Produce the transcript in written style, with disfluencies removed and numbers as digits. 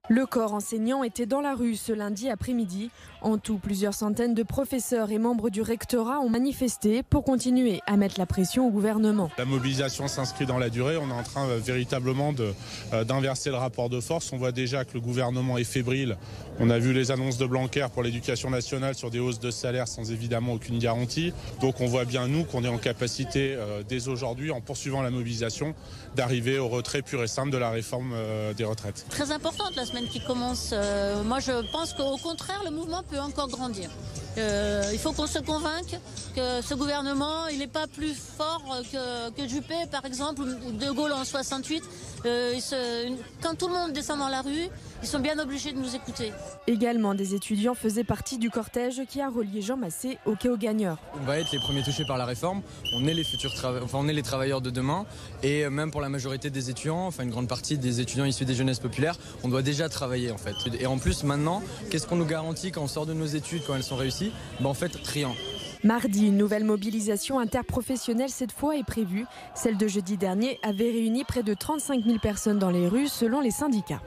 Le corps enseignant était dans la rue ce lundi après-midi. En tout, plusieurs centaines de professeurs et membres du rectorat ont manifesté pour continuer à mettre la pression au gouvernement. La mobilisation s'inscrit dans la durée. On est en train véritablement d'inverser le rapport de force. On voit déjà que le gouvernement est fébrile. On a vu les annonces de Blanquer pour l'éducation nationale sur des hausses de salaire sans évidemment aucune garantie. Donc on voit bien, nous, qu'on est en capacité dès aujourd'hui, en poursuivant la mobilisation, d'arriver au retrait pur et simple de la réforme des retraites. Très importante la semaine qui commence. Moi je pense qu'au contraire le mouvement peut encore grandir. Il faut qu'on se convainque que ce gouvernement il n'est pas plus fort que Juppé par exemple ou De Gaulle en 68. Quand tout le monde descend dans la rue, ils sont bien obligés de nous écouter. Également, des étudiants faisaient partie du cortège qui a relié Jean Massé au quai aux Gagneurs. On va être les premiers touchés par la réforme. On est les travailleurs de demain. Et même pour la majorité des étudiants, une grande partie des étudiants issus des jeunesses populaires, on doit déjà travailler en fait. Et en plus maintenant, qu'est-ce qu'on nous garantit quand on sort de nos études, quand elles sont réussies ? En fait, rien. Mardi, une nouvelle mobilisation interprofessionnelle cette fois est prévue. Celle de jeudi dernier avait réuni près de 35 000 personnes dans les rues selon les syndicats.